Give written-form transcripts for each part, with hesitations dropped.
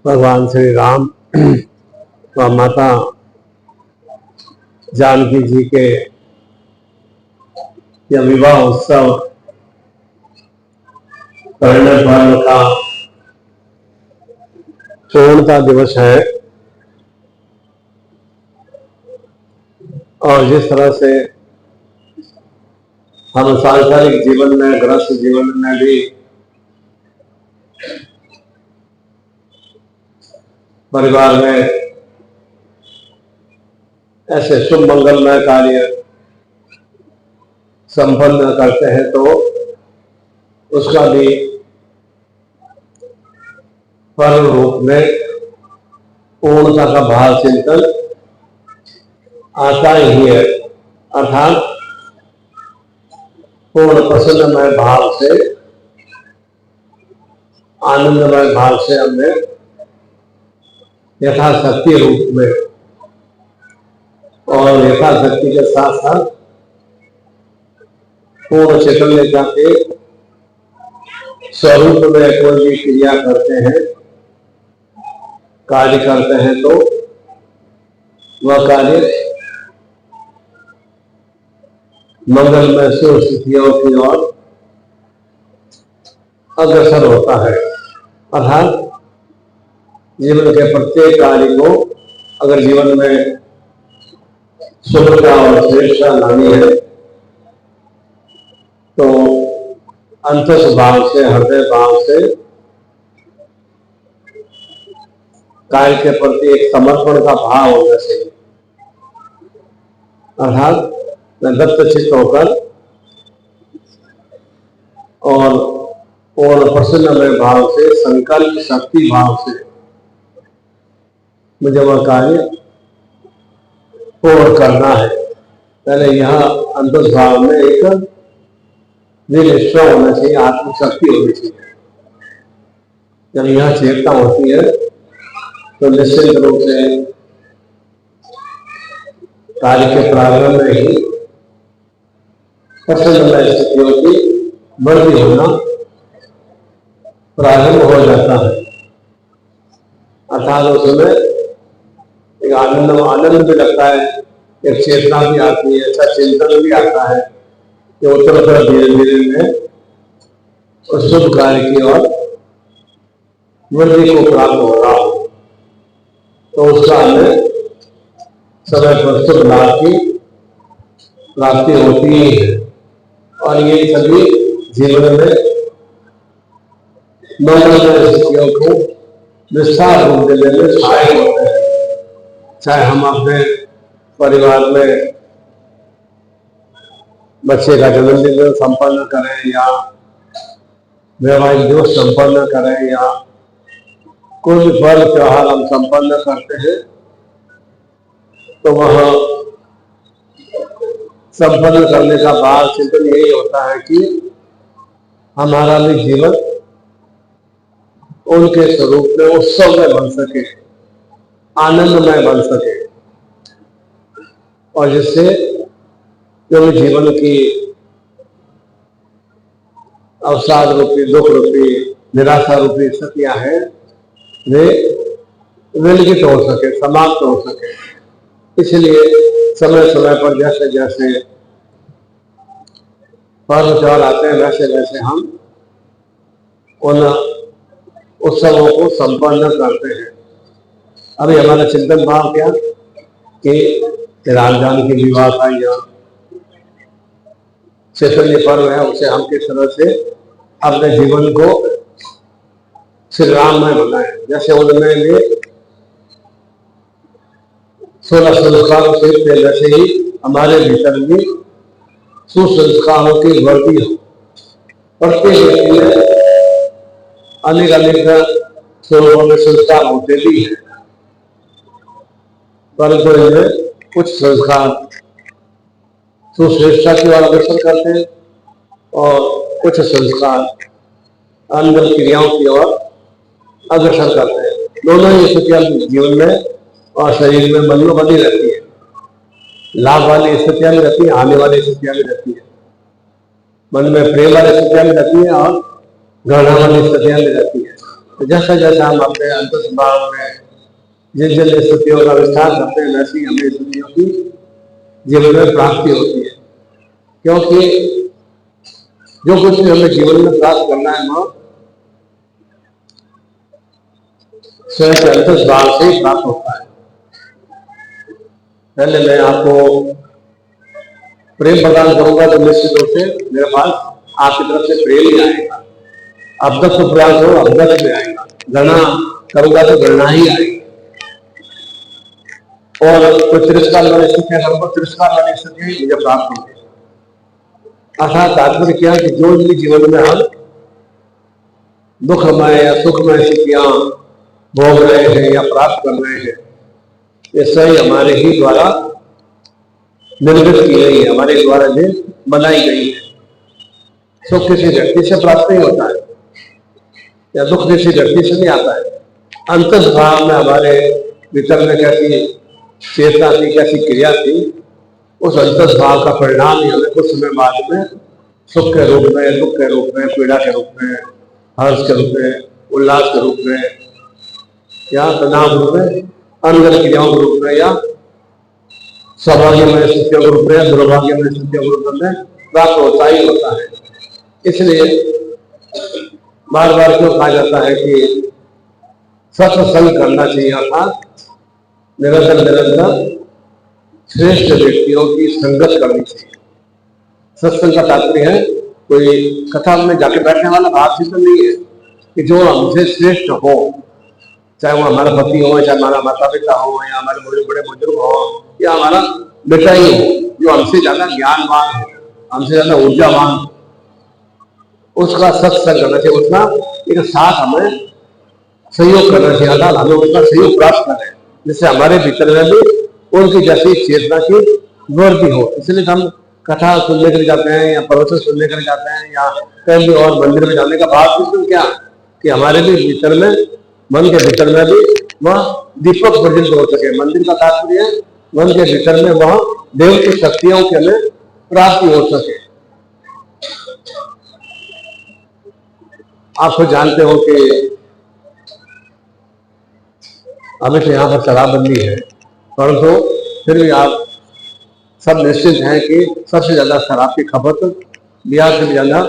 भगवान श्री राम व माता जानकी जी के यह विवाह उत्सव परिणय पर्व का पूर्णता दिवस है। और जिस तरह से हम सांसारिक जीवन में, गृहस्थ जीवन में भी परिवार में ऐसे शुभ मंगलमय कार्य संपन्न करते हैं, तो उसका भी पर्व रूप में पूर्णता का भाव चिंतन आता ही है। अर्थात पूर्ण प्रसन्नमय भाव से, आनंदमय भाव से हमने यथाशक्ति रूप में और यथाशक्ति के साथ साथ पूर्ण चैतन्यता के स्वरूप में कोई भी क्रिया करते हैं, कार्य करते हैं, तो वह कार्य मंगलमय शुभ स्थितियों की ओर अग्रसर होता है। अर्थात जीवन के प्रत्येक कार्य को अगर जीवन में शुभता और श्रेष्ठता लानी है, तो अंतस भाव से, हृदय भाव से कार्य के प्रति एक समर्पण का भाव होना चाहिए। अर्थात मैं दत्तचित्त होकर और प्रसन्नमय भाव से, संकल्प शक्ति भाव से मुझे वह कार्य पूर्ण करना है। पहले यह अंतस भाव में एक निश्चय होना चाहिए, आत्मशक्ति होनी चाहिए। जब यह चेतना होती है तो निश्चित रूप से कार्य के प्रारंभ में ही प्रसन्नमय स्थितियों की वृद्धि होना प्रारंभ हो जाता है। अर्थात उसमें एक आनंद भी लगता है, एक चेतना भी आती है, अच्छा चिंतन भी आता है कि उत्तर धीरे धीरे में उस शुभ कार्य की ओर वृद्धि को प्राप्त हो रहा हो, तो उसका हमें समय पर शुभ लाभ की प्राप्ति होती ही है। और ये सभी जीवन में मंगलमय स्थितियों को विस्तार रूप देने में सहायक होते हैं। चाहे हम अपने परिवार में बच्चे का जन्मदिन संपन्न करें, या वैवाहिक दिवस संपन्न करें, या कोई भी पर्व त्योहार हम संपन्न करते हैं, तो वह संपन्न करने का भाव चिंतन यही होता है कि हमारा भी जीवन उनके स्वरूप में उत्सव में बन सके, आनंदमय बन सके, और जिससे जो भी जीवन की अवसाद रूपी, दुख रूपी, निराशा रूपी स्थितियां हैं, वे विलगित हो सके, समाप्त हो सके। इसलिए समय समय पर जैसे जैसे पर्व त्योहार आते हैं वैसे वैसे हम उन उत्सवों को संपन्न करते हैं। अभी हमारा चिंतन भाव क्या कि रामजान की विवाह का या चैतन्य पर्व है, उसे हम किस तरह से अपने जीवन को श्री राम में बनाए। जैसे उनमें भी 16 संस्कारों से थे, वैसे ही हमारे भीतर भी सुसंस्कारों की वर्दी हो। प्रत्येक व्यक्ति में अनेक अनेक स्वरूपों में संस्कार होते भी हैं, परंतु इनमें कुछ संस्कार सुश्रेष्ठता की ओर अग्रसर करते हैं और कुछ संस्कार अंदर क्रियाओं की ओर अग्रसर करते हैं। दोनों ही स्थितियां जीवन में और शरीर में मन में बनी रहती है। लाभ वाली स्थितियां भी रहती है, आने वाली स्थितियां भी रहती है। मन में प्रेम वाली स्थितियां भी रहती है और घृणा वाली स्थितियां भी रहती है। तो जैसा जैसा हम अपने अंतर्भाव में जिन जिन स्थितियों का विस्तार करते हैं, वैसी हमें स्थितियों की जीवन में प्राप्ति होती है। क्योंकि जो कुछ भी हमें जीवन में प्राप्त करना है वो स्वयं के अंतर्भाव से ही प्राप्त होता है। पहले मैं आपको प्रेम प्रदान करूंगा तो निश्चित रूप से मेरे पास आपकी तरफ से प्रेम ही आएगा। अवदत्त प्रयास हो अवदत्त में आएगा, गणना करूंगा तो गणना ही आएगी। और कोई तिरस्कार वाली स्थितियां करूंगा, तिरस्कार वाली स्थितियां ही मुझे प्राप्त होंगी। अर्थात तात्पर्य क्या कि जो भी जीवन में हम दुखमय या सुखमय स्थितियां भोग रहे हैं या प्राप्त कर रहे हैं, ये सही हमारे ही द्वारा निर्मित की गई है, हमारे द्वारा ये बनाई गई है। सुख किसी व्यक्ति से प्राप्त नहीं होता है या दुख किसी व्यक्ति से नहीं आता है। अंतर्भाव में हमारे भीतर में कैसी चेतना थी, कैसी क्रिया थी, उस अंतर्भाव का परिणाम ही हमें कुछ समय बाद में सुख के रूप में, दुख के रूप में, पीड़ा के रूप में, हर्ष के रूप में, उल्लास के रूप में या तनाव रूप में, अनगढ़ क्रियाओं के रूप में या सौभाग्यमय स्थितियों के रूप में, दुर्भाग्यमय स्थितियों के रूप में प्राप्त होता ही होता है। इसलिए बार बार क्यों कहा जाता है कि सत्संग करना चाहिए, अर्थात निरंतर निरंतर श्रेष्ठ व्यक्तियों की संगत करनी चाहिए। सत्संग का तात्पर्य है कोई कथा में जाके बैठने वाला भाव चिंतन नहीं है कि जो हमसे श्रेष्ठ हो, चाहे वो हमारा पति हो, चाहे हमारा माता पिता हो, या हमारे बड़े बड़े बुजुर्ग हो, या हमारा बेटा ही हो, जो हमसे ज्यादा ज्ञानवान हो, हमसे ज्यादा ऊर्जावान हो, उसका सत्संग करना चाहिए, उसका एक साथ हमें सहयोग करना चाहिए, अर्थात हमें उसका सहयोग प्राप्त करें, जिससे हमारे भीतर में भी उनकी जैसी चेतना की वृद्धि हो। इसलिए हम कथा सुनने के लिए जाते हैं या प्रवचन सुनने के लिए जाते हैं या कहीं भी और मंदिर में जाने का भाव क्या कि हमारे भी भीतर में, मन के भीतर में भी वह दीपक प्रज्वलित हो सके। मंदिर का तात्पर्य मन के भीतर में वह देव की शक्तियों के हमें प्राप्ति हो सके। आप तो जानते हो कि अभी तो यहाँ पर शराबबंदी है, परंतु फिर भी आप सब निश्चित हैं कि सबसे ज्यादा शराब की खपत बिहार से भी ज्यादा,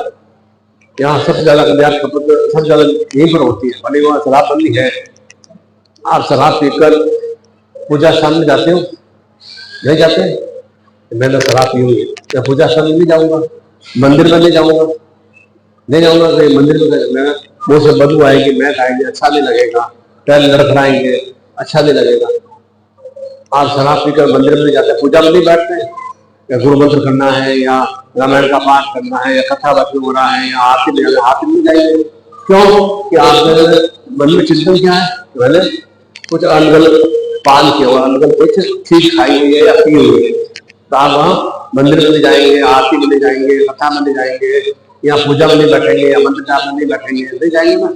यहाँ सबसे ज्यादा बिहार की खपत सबसे ज्यादा यहीं पर होती है। भले वहाँ शराबबंदी है, आप शराब पीकर पूजा स्थान में जाते हो, नहीं जाते? मैंने शराब पी हुई है, मैं पूजा स्थान में नहीं जाऊंगा, मंदिर में नहीं जाऊंगा, नहीं जाऊंगा तो मंदिर में मुंह से बदबू आएगी, महक आएगी, अच्छा नहीं लगेगा, पैर लड़खड़ाएंगे, अच्छा नहीं लगेगा। आप शराब पीकर मंदिर में नहीं जाते, पूजा में नहीं बैठते, या गुरु मंत्र करना है या रामायण का पाठ करना है या कथा वाचन हो रहा है या आरती में नहीं जाएंगे। क्यों कि आप मन में चिंतन क्या है, मैंने कुछ अनगल पान किया हुआ, अनगल कुछ चीज खाई हुई है या पी हुई है, तो आप वहाँ मंदिर में नहीं जाएंगे, आरती में नहीं जाएंगे, कथा में नहीं जाएंगे, या पूजा में नहीं बैठेंगे या मंत्र जाप में नहीं बैठेंगे, नहीं जाएंगे ना।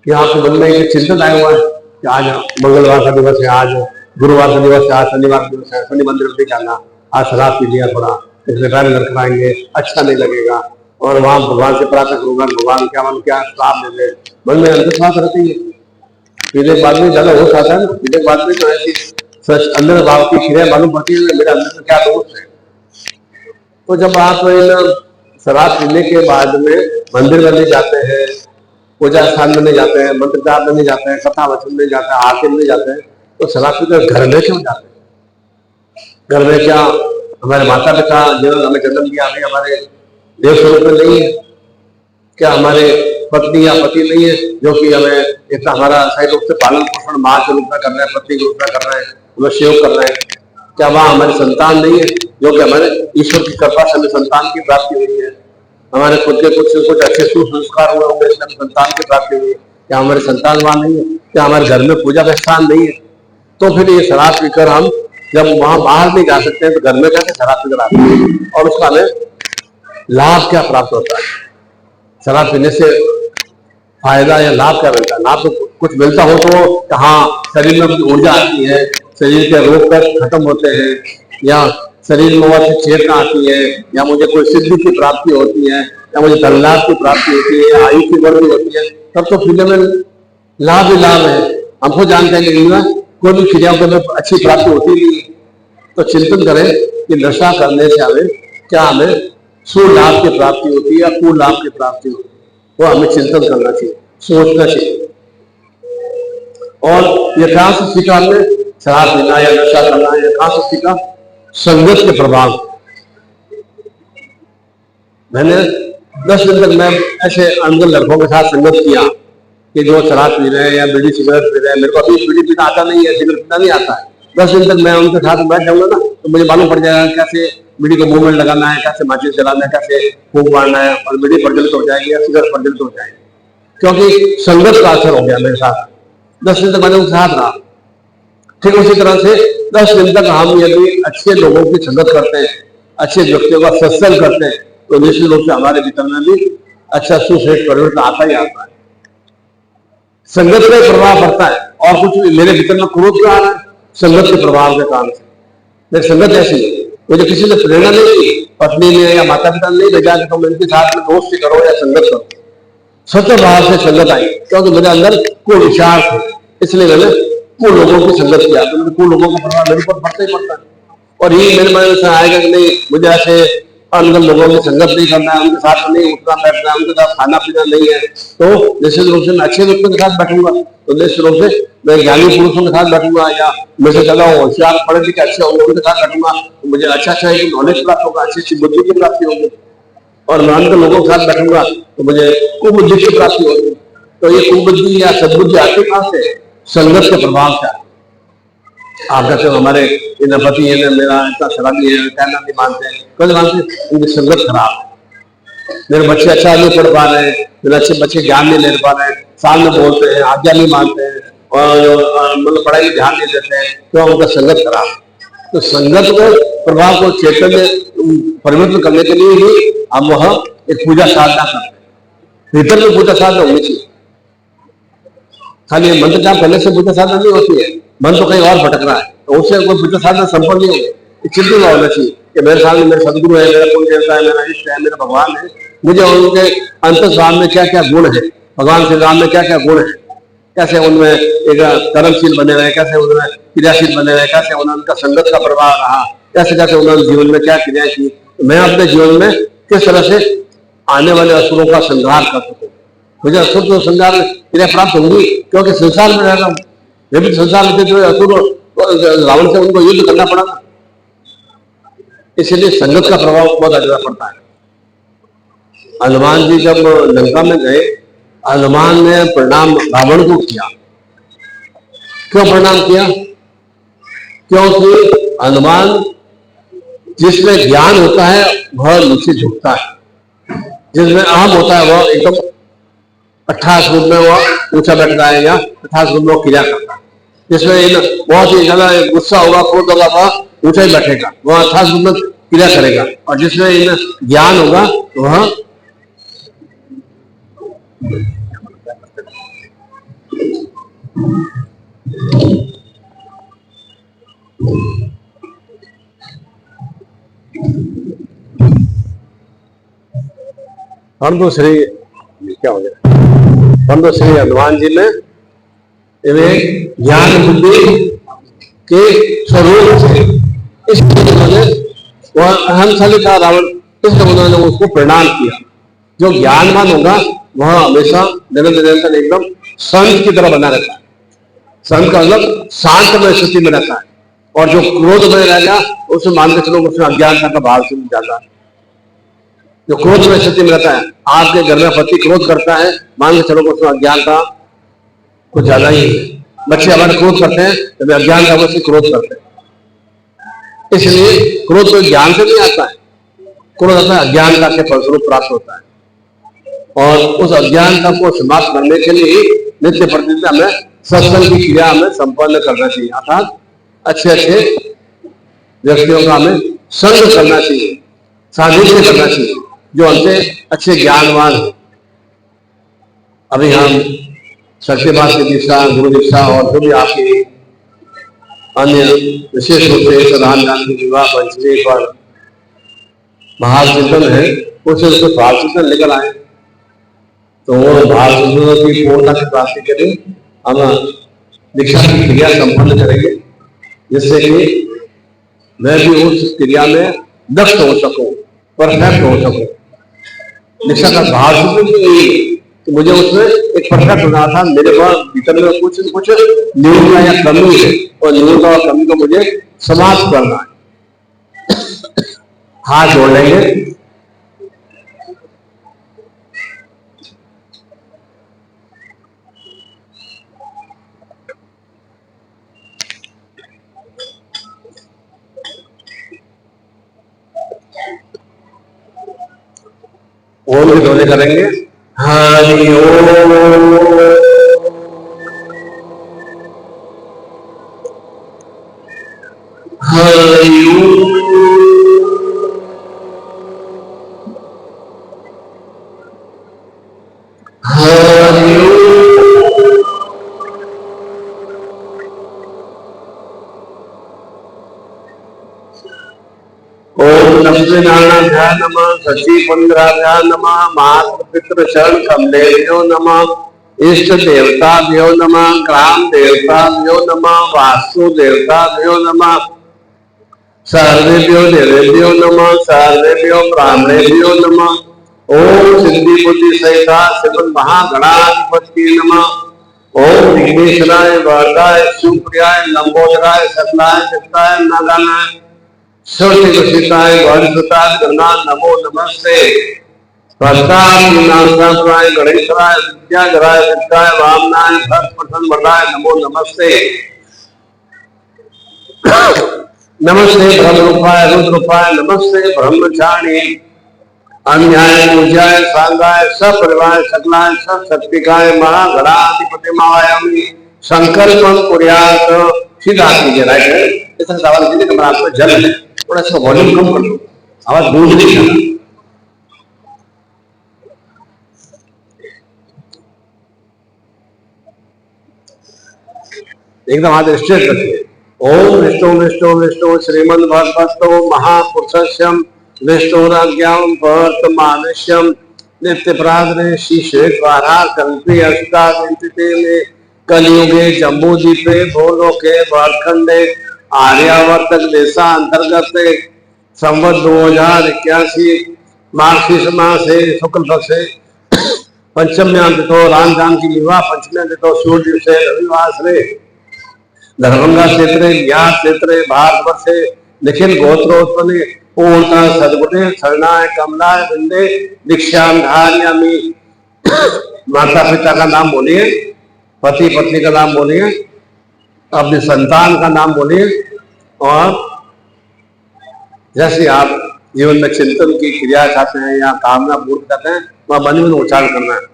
कि आपके मन में एक चिंतन आया हुआ है कि आज मंगलवार का दिवस है, आज गुरुवार का दिवस है, आज शनिवार का दिवस है, शनि मंदिर में नहीं जाना, आज शराब पी लिया थोड़ा, इसमें पैर लड़खड़ाएंगे, अच्छा नहीं लगेगा, और वहां भगवान से प्रार्थना करूंगा, भगवान क्या मन क्या श्राप दे दे, मन में अंधविश्वास रहती है। पीने के बाद में ज्यादा होश आता है ना, पीने के बाद में तो ऐसी सच अंदर भाव की क्रिया मालूम पड़ती है मेरे अंदर में क्या दोष है। तो जब आप शराब पीने के बाद में मंदिर में नहीं जाते हैं, पूजा स्थान में नहीं जाते हैं, मंत्र जाप में नहीं जाते हैं, कथा वचन में जाते हैं, आरती में नहीं जाते हैं, तो शराब पीकर घर में क्यों जाते हैं? घर में क्या हमारे माता पिता जिन्होंने हमें जन्म दिया अभी हमारे देव स्वरूप में नहीं है? क्या हमारे पत्नी या पति नहीं है जो कि हमें इतना हमारा सही रूप से पालन पोषण माँ के रूप में कर रहे हैं, पत्नी के रूप में कर रहे हैं, हमें सेव कर रहे हैं? क्या वहाँ हमारी संतान नहीं है जो कि हमारे ईश्वर की कृपा से हमें संतान की प्राप्ति हुई है? हमारे खुद के कुछ अच्छे सुसंस्कार हुए होंगे इसलिए संतान की प्राप्ति हुई है। क्या हमारे संतान वहां नहीं है? क्या हमारे घर में पूजा का स्थान नहीं है? तो फिर ये शराब पीकर हम जब वहां बाहर नहीं जा सकते हैं तो घर में कैसे शराब पीकर आते हैं? और उसका हमें लाभ क्या प्राप्त होता है? शराब पीने से फायदा या लाभ क्या मिलता है? लाभ तो कुछ मिलता हो तो हाँ, शरीर में ऊर्जा आती है, शरीर के रोग खत्म होते हैं, या शरीर में और चेतना आती है, या मुझे कोई सिद्धि की प्राप्ति होती है, या मुझे धन लाभ की प्राप्ति होती है, या आयु की वृद्धि होती है, तब तो पीने में लाभ ही लाभ है। हमको जानते हैं कि कोई भी क्रियाओं में अच्छी प्राप्ति होती नहीं। तो चिंतन करें कि नशा करने से हमें क्या हमें सुलाभ की प्राप्ति होती है या कुलाभ की प्राप्ति होती है, वो हमें चिंतन करना चाहिए, सोचना चाहिए। और ये कहां से सीखा हमने? शराब पीना या नशा करना या कहां से सीखा? संगत के प्रभाव। मैंने 10 दिन तक मैं ऐसे अंदर लड़कों के साथ संगत किया कि जो शराब पी रहे हैं या बीड़ी सिगरेट पी रहे हैं। मेरे को अभी बीड़ी पीना आता नहीं है, सिगरेट पीना नहीं आता है। 10 दिन तक मैं उनके साथ बैठ जाऊंगा ना तो मुझे मालूम पड़ जाएगा कैसे बीड़ी को मुंह में लगाना है, कैसे माचिस जलाना है, कैसे फूंक मारना है, और बीड़ी प्रज्वलित हो जाएगी या सिगरेट प्रज्वलित हो जाएगी, क्योंकि संगत का असर हो गया मेरे साथ। 10 दिन तक मैंने उनके साथ रहा। ठीक उसी तरह से 10 दिन तक हम यदि अच्छे लोगों की संगत करते हैं, अच्छे व्यक्तियों का सत्संग करते हैं, तो निश्चित रूप से हमारे भीतर में भी अच्छा सुश्रेष्ठ परिवर्तन आता ही आता है। संगत का प्रभाव पड़ता है। और कुछ भी मेरे भीतर में क्रोध क्यों आ रहा है? संगत के प्रभाव के कारण से। मेरी संगत ऐसी है, मुझे किसी ने प्रेरणा नहीं दी, पत्नी ने या माता पिता ने नहीं भेजा कि तुम इनके साथ में दोस्ती करो या संगत करो। सत्य भाव से संगत आई, क्योंकि मेरे अंदर कोई विचार थे, इसलिए मैंने कुल लोगों की संगत किया। तो मेरे कुल लोगों का प्रभाव मेरे ऊपर पड़ता ही पड़ता है। और ये मेरे मन से आएगा कि नहीं, मुझे ऐसे अनगन लोगों की संगत नहीं करना है, उनके साथ नहीं उठना बैठना, उनके साथ खाना पीना नहीं है। तो निश्चित रूप से मैं अच्छे व्यक्तियों के साथ बैठूंगा, तो निश्चित रूप से मैं ज्ञानी पुरुषों के साथ बैठूंगा, या मुझे ज्यादा होशियार पढ़े लिखे अच्छे होंगे उनके साथ बैठूंगा, तो मुझे अच्छा नॉलेज प्राप्त होगा, अच्छी अच्छी बुद्धि की प्राप्ति होगी। और मैं अनगन लोगों के साथ बैठूंगा तो मुझे कुबुद्धि की प्राप्ति होगी। तो ये कुबुद्धि या सद्बुद्धि आती कहां से? संगत के प्रभाव से। आप कहते हो हमारे इन पति है मेरा इतना शराबी है, कहना नहीं मानते हैं, कभी मानते? उनकी संगत खराब है। मेरे बच्चे अच्छा नहीं पढ़ पा रहे हैं, मेरे अच्छे बच्चे ज्ञान नहीं ले पा रहे हैं, साल में बोलते हैं, आज्ञा नहीं मानते हैं, और मतलब पढ़ाई में ध्यान नहीं देते हैं, तो उनका संगत खराब। तो संगत को प्रभाव को चैतन्य परिवर्तन करने के लिए ही हम वह एक पूजा साधना करते हैं। भीतर में पूजा साधना होनी चाहिए। खाली मंत्र जाप करने से पूजा साधना नहीं होती है, मन तो कहीं और भटक रहा है, तो उससे कोई पूजा साधना संपन्न नहीं होगी। चिंतित होना चाहिए कि मेरे सामने मेरे सदगुरु है, मेरा कुल देवता है, मेरा इष्ट है, मेरा भगवान है, मुझे उनके अंतर्भाव में क्या क्या गुण है, भगवान श्री राम में क्या क्या गुण है, कैसे उनमें एक कर्मशील बने रहे, कैसे उनमें क्रियाशील बने रहे, कैसे उनका संगत का प्रभाव रहा, कैसे कैसे उन्होंने जीवन में क्या क्रिया की, मैं अपने जीवन में किस तरह से आने वाले असुरों का संहार कर सकूं। मुझे असुर तो संसार में क्रिया प्राप्त होंगी, क्योंकि संसार में रहता हूं। जब भी संसार में थे असुर रावण से उनको युद्ध करना पड़ा, इसलिए संगत का प्रभाव बहुत ज्यादा पड़ता है। हनुमान जी जब लंका में गए, हनुमान ने प्रणाम रावण को किया। क्यों प्रणाम किया? क्योंकि हनुमान जिसमें ज्ञान होता है वह नीचे झुकता है, जिसमें अहम होता है वह एकदम 28 रूप में वह ऊंचा बैठ रहा है या 28 रूप में वह क्रिया करता है। जिसमें बहुत ही ज्यादा गुस्सा होगा, क्रोध होगा, वह ऊंचा ही बैठेगा, वह 28 रूप में क्रिया करेगा। और जिसमें ज्ञान होगा वह हम तो श्री क्या हो गया, हम तो श्री हनुमान जी ने इन्हें ज्ञान बुद्धि के स्वरूप से इसलिए उन्होंने वह अहंशाली था रावण, इसलिए उन्होंने उसको प्रणाम किया। जो ज्ञानवान होगा वह हमेशा निरंतर एकदम संत की तरह बना रहता है। संत का मतलब शांतमय स्थिति में रहता है। और जो क्रोध में रहेगा उसमें मान के चलो उसमें अज्ञानता का भाव शुरू जाता है। जो क्रोध में स्थिति में रहता है, आपके घर में पति क्रोध करता है, मान के चलो उसमें अज्ञानता कुछ ज्यादा ही है। बच्चे हमारे क्रोध करते हैं तो अज्ञान का वजह से क्रोध करते हैं। इसलिए क्रोध तो ज्ञान से नहीं आता है, क्रोध आता है अज्ञानता के फलस्वरूप प्राप्त होता है। और उस अज्ञानता को समाप्त करने के लिए नित्य प्रतिदिन हमें सत्संग की क्रिया हमें संपन्न करना चाहिए। अर्थात अच्छे अच्छे व्यक्तियों का हमें संग करना चाहिए, सानिध्य करना चाहिए, जो हमसे अच्छे ज्ञानवान है। अभी हम सत्यवाद की दीक्षा, गुरु दीक्षा और जो भी आपकी अन्य विशेष रूप से प्रधानमंत्री की विवाह पंचमी पर महाचिंतन है, उससे भावचिंतन लेकर आए। तो वो भावचिंतन की पूर्णता की प्राप्ति के लिए हम दीक्षा की क्रिया संपन्न करेंगे, जिससे कि मैं भी उस क्रिया में दक्ष हो सकूं, परफेक्ट हो सकूं। दीक्षा का भावचिंतन नहीं तो मुझे उसमें एक परफेक्ट होना था। मेरे पास भीतर में कुछ न्यूनता या कमी है, और न्यूनता और कमी को मुझे समाप्त करना है। हाथ जोड़ लेंगे। ओम के ध्वनि करेंगे। हरि ओम, हरि ओम, हरि ओम लक्ष्मीनारायणाभ्यां नमः, शशिपुंजराभ्यां नमः, मातृपितृ शरण कमलेभ्यो नमः, इष्ट देवताभ्यो नमः, ग्राम देवताभ्यो नमः, वास्तु देवताभ्यो नमः, सर्वेभ्यो देवेभ्यो नमः, सर्वेभ्यो ब्राह्मणेभ्यो नमः। ओम सिद्धि बुद्धि सहिता श्रीमन महागणाधिपति नमः। ओम विघ्नेश्वराय वरदाय सुप्रियाय लंबोदराय सकलाय चित्ताय नागानाय सर्वसिद्धाय गौरीसुताय गणनाथ नमो नमस्ते। प्रतापनाथाय गणेशराय विद्याधराय विद्याय वामनाय भक्तप्रसन्न वरदाय नमो नमस्ते। नमस्ते ब्रह्मरूपाय रुद्ररूपाय नमस्ते ब्रह्मचारिणी अन्याय पूजाय सांगाय सपरिवार सकलाय सशक्तिकाय महागणाधिपति महायामी संकल्पम कुर्यात। सीधा कीजिए राइट है। इतना सवाल कीजिए कि आपको जल है, थोड़ा सा वॉल्यूम कम कर दो, आवाज गूंज नहीं जाना। एकदम हाथ स्ट्रेट रखिए। ओम विष्णु विष्णु विष्णु श्रीमद भगवतो महापुरुषस्यम विष्णुराज्ञां वर्तमानस्यम नित्य प्रार्थने श्री श्वेतवारा कल्पे अष्टाविंशति में कलियुगे जम्बूद्वीपे भूलोके वर्खंडे आर्यावर्तक देशा अंतर्गत संवत 2081 मार्गशीर्ष मासे शुक्ल पक्षे पंचम्यां तिथो राम जानकी विवाह पंचम्यां तिथो सूर्य से रविवासरे दरभंगा क्षेत्रे बिहार क्षेत्रे भारतवर्षे निखिल गोत्रोत्पन्ने पूर्णता सद्गुणे शरणाय कमलाय वंदे दीक्षां धारयामि। माता पिता का नाम बोलिए, पति पत्नी का नाम बोलिए, अपने संतान का नाम बोलिए, और जैसे आप जीवन में चिंतन की क्रिया चाहते हैं या कामना पूर्ण करते हैं वह मन में उच्चारण करना है।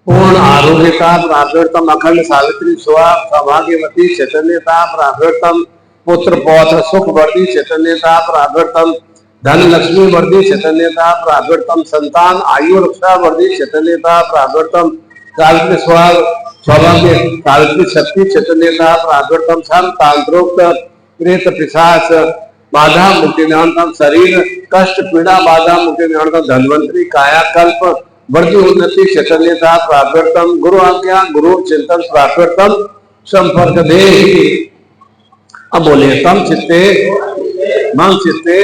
पूर्ण आरोग्यता प्राप्तम अखंड सावित्री सुहा सौभाग्यवती चैतन्यता प्राप्तम पुत्र पौत्र सुख वर्धी चैतन्यता प्राप्तम धन लक्ष्मी वर्धी चैतन्यता प्राप्तम संतान आयु रक्षा वर्धी चैतन्यता प्राप्तम सावित्री सुहा सौभाग्य सावित्री शक्ति चैतन्यता प्राप्तम सर्व तांत्रोक्त प्रेत पिशाच बाधा मुक्ति निवारणम शरीर कष्ट पीड़ा बाधा मुक्ति निवारणम धन्वंतरी कायाकल्प बढ़ती उन्नति चैतन्यता प्राप्यर्थम गुरु आज्ञा गुरु चिंतन प्राप्यर्थम संपर्क दे। अब बोले तम चित्ते मम चित्ते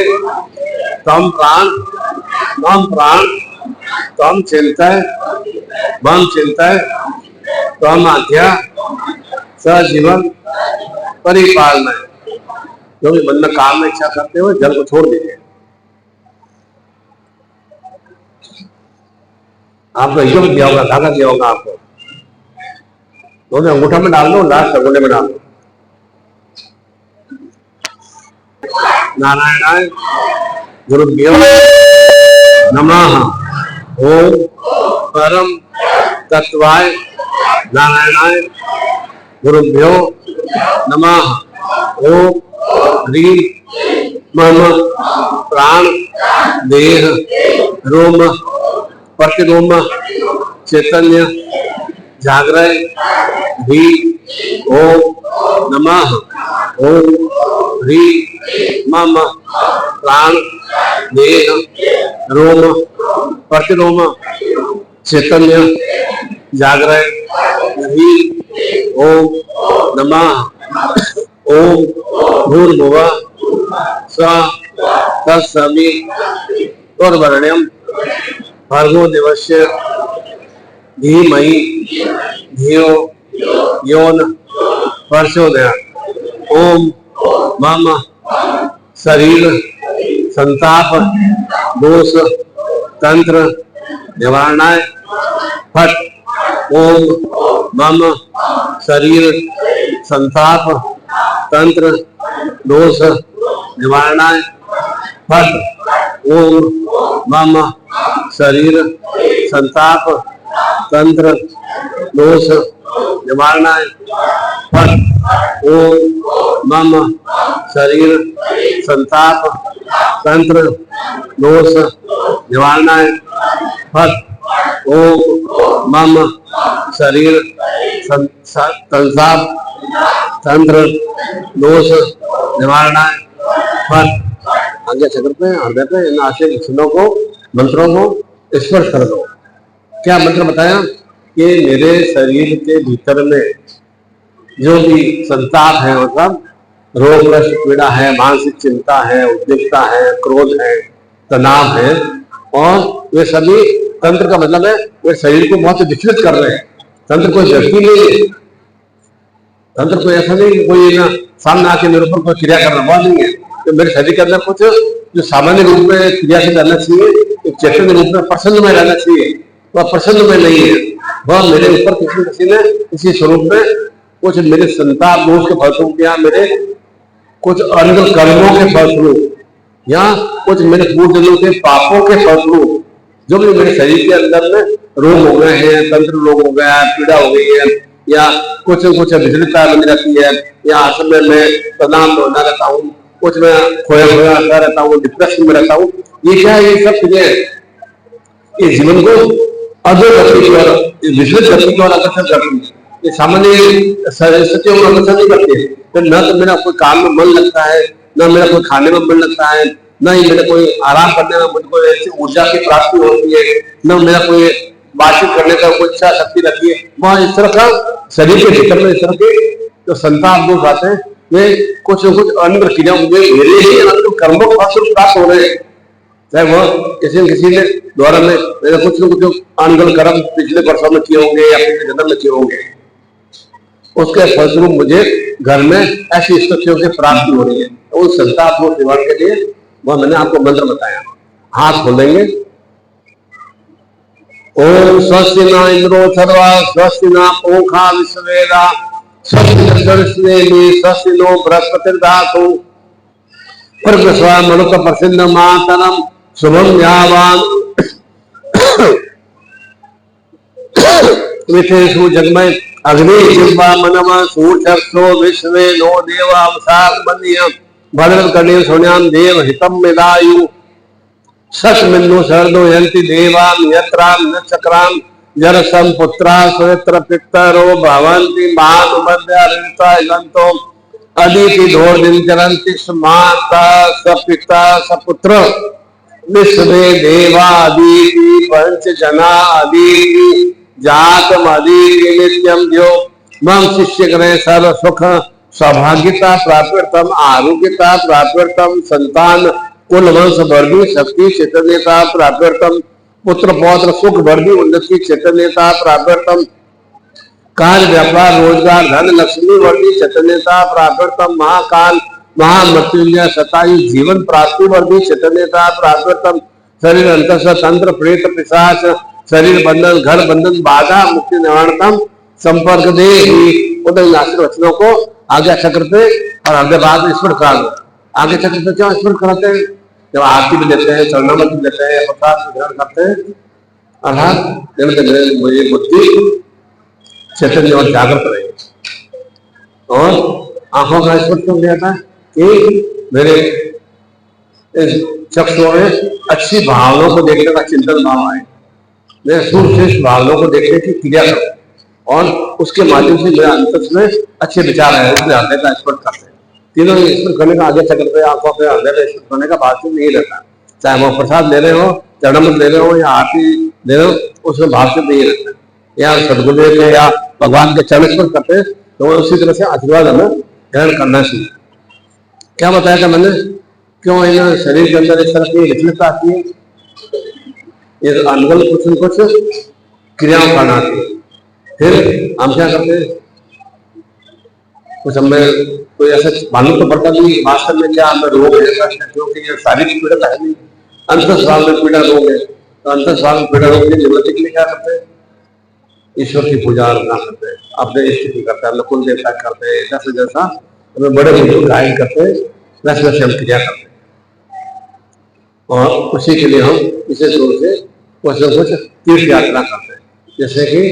तम प्राण मम प्राण तम चिंतय मम चिंतय तम आज्ञा सजीवन परिपालना। जो भी मन में काम में इच्छा करते हो जल को छोड़ दीजिए। आपको एकदम दिया होगा, धागा दिया होगा आपको, दोनों अंगूठा में डाल दो, लास्ट अंगूठे में डाल दो। नारायणाय गुरुभ्यो नमः। ओम परम तत्वाय नारायणाय गुरुभ्यो नमः। ओम ह्रीं मम प्राण देह रोम प्रतिरोम चैतन्य जागृय भी ओम नमः। ओम ह्रीं मम प्राण देह रोम प्रतिरोम चैतन्य जागृय भी ओम नमः। ओम भूर्भुवः स्वः तत्सवितुर्वरेण्यं भर्गो देवस्य धीमहि धियो यो नः प्रचोदयात्। ओम मम शरीर संताप दोष तंत्र निवारणाय फट। ओम मम शरीर संताप तंत्र दोष निवारणाय फट। ओम मम शरीर संताप तंत्र दोष निवारणाय फट। ओम मम शरीर संताप तंत्र दोष निवारणाय फट। ओम मम शरीर संताप तंत्र दोष निवारणाय फट। आगे चक्र पे हृदय पे इन आशय चिन्हों को मंत्रों को स्पर्श कर दो। क्या मंत्र बताया कि मेरे शरीर के भीतर में जो भी संताप है, मतलब रोग ग्रस्त पीड़ा है, मानसिक चिंता है, उद्विग्नता है, क्रोध है, तनाव है, और वे सभी तंत्र का मतलब है वे शरीर को बहुत विचलित कर रहे हैं। तंत्र कोई व्यक्ति नहीं है, तंत्र कोई ऐसा नहीं कोई ना सामने आके मेरे ऊपर कोई क्रिया करना, बहुत नहीं है। तो मेरे शरीर के अंदर कुछ जो सामान्य रूप में क्रियाशील रहना चाहिए, एक चैतन्य रूप में प्रसन्न में रहना चाहिए, वह प्रसन्न में नहीं है। वह मेरे ऊपर किसी ने किसी स्वरूप में कुछ मेरे संताप दोष के फलस्वरूप या मेरे कुछ अनर्गल कर्मों के फलस्वरूप या कुछ मेरे पूर्व जन्मों के पापों के फलस्वरूप जो भी मेरे शरीर के अंदर में रोग हो गए हैं, तंत्र रोग हो गया है, पीड़ा हो गई है, या कुछ विचलितता बनी रहती है, या आश्रम में मैं तनाव में होना रहता हूँ, कुछ मैं खोया खोया रहता हूँ, डिप्रेशन में रहता हूँ। ये क्या है? ये सब चीजें ये जीवन को अधोगति की ओर, विचलित गति की ओर आकर्षित करती है। ये सामान्य सत्यों को आकर्षण नहीं करती है। तो न तो मेरा कोई काम में मन लगता है, न मेरा कोई खाने में मन लगता है, न ही मेरा कोई आराम करने में मुझको ऐसी ऊर्जा की प्राप्ति होती है, न मेरा कोई बातचीत करने का कोई इच्छा शक्ति रहती है। वहां इस तरह का शरीर के भीतर में इस तरह के जो संताप दोष आते हैं वे कुछ न कुछ अन्य क्रियाओं मेरे ही कर्मों के फलस्वरूप प्राप्त हो रहे हैं। चाहे वह किसी न किसी ने द्वारा में कुछ न कुछ अनगल कर्म पिछले वर्षों में किए होंगे या पिछले जन्म में किए होंगे, उसके फलस्वरूप मुझे घर में ऐसी स्थितियों की प्राप्ति हो रही है। तो उस संताप दोष निवारण के लिए वह मैंने आपको मंत्र बताया। हाथ खोलेंगे। ओम स्वस्ति न इंद्रो सर्वा स्वस्ति न पूषा विश्ववेदा स्वस्ति नो बृहस्पतिर्धातु प्रस्वा मनुष्य प्रसिद्ध मातरम शुभम यावान विशेषु जगमय अग्नि जिह्वा मनम सूर्यक्षो विश्वे नो देवा अवसाद बंदियम भद्र कर्णे सोन्याम देव हितम मिलायु सस्मिन्नु शरदो यंति देवाम यत्राम न चक्राम जरसम पुत्रा सुत्र पितरो भवन्ति महानुमद्यारितो अदिति धोर दिन चरन्ति माता सपिता सपुत्र विश्व देवादि पंच जनादि जात मदि नित्यम जो मम शिष्य ग्रह सर्व सुख सौभाग्यता प्राप्यर्थम आरोग्यता प्राप्यर्थम संतान कुल वंश वर्गी शक्ति चैतन्यता प्राप्यर्थम पुत्र पौत्र सुख वर्गी उन्नति चैतन्यता प्राप्यर्थम कार्य व्यापार रोजगार धन लक्ष्मी वर्गी चैतन्यता प्राप्यर्थम महाकाल महामृत्युंजय सतायु जीवन प्राप्ति वर्गी चैतन्यता प्राप्यर्थम शरीर अंतः तंत्र प्रेत पिशाच शरीर बंधन घर बंधन बाधा मुक्ति निवारणतम संपर्क दे वचनों को आगे चक्र पे और आगे बाद स्मरण करा दो। आगे चक्र पे क्यों स्मरण कराते हैं? जब आरती भी देते हैं चरणामृत भी देते हैं प्रसाद ग्रहण करते हैं अर्थात मुझे बुद्धि चैतन्य और जागृत रहे और आंखों का स्पर्श क्यों दिया था कि मेरे चक्षुओं में अच्छी भावनाओं को देखने का चिंतन भाव आए, मेरे सुश्रेष्ठ भावनाओं को देखने की क्रिया करूं और उसके माध्यम से मेरा अंतर में अच्छे विचार है इसलिए हृदय का स्पर्श करते हैं। तीनों स्पर्श करने का आगे चक्र पे आंखों पे हृदय का स्पर्श करने का बात नहीं रहता, चाहे वो प्रसाद ले रहे हो चरणामृत ले रहे हो या आरती ले रहे हो उसमें भाव से नहीं रहता। या सदगुरुदेव के या भगवान के चरण स्पर्श करते हैं तो उसी तरह से आशीर्वाद हमें ग्रहण करना चाहिए। क्या बताया था मैंने क्यों इन शरीर के अंदर इस तरह की विचलितता आती है? ये अनगल कुछ क्रियाओं का आती है। फिर हम क्या करते हैं कुछ हमें कोई ऐसा मालूम तो पड़ता नहीं वास्तव में क्या हमें रोग है क्योंकि ये शारीरिक पीड़ा तो है नहीं, अंतस्राव में पीड़ा रोग है तो अंतस्राव में पीड़ा रोग की निवृत्ति के लिए क्या करते हैं? ईश्वर की पूजा अर्चना करते हैं, अपने इष्ट की करते हैं, कुल देवता करते हैं, जैसे जैसा हमें बड़े बुजुर्ग गायन करते हैं वैसे वैसे हम क्रिया करते हैं और उसी के लिए हम विशेष रूप से कुछ न कुछ तीर्थ यात्रा करते हैं जैसे कि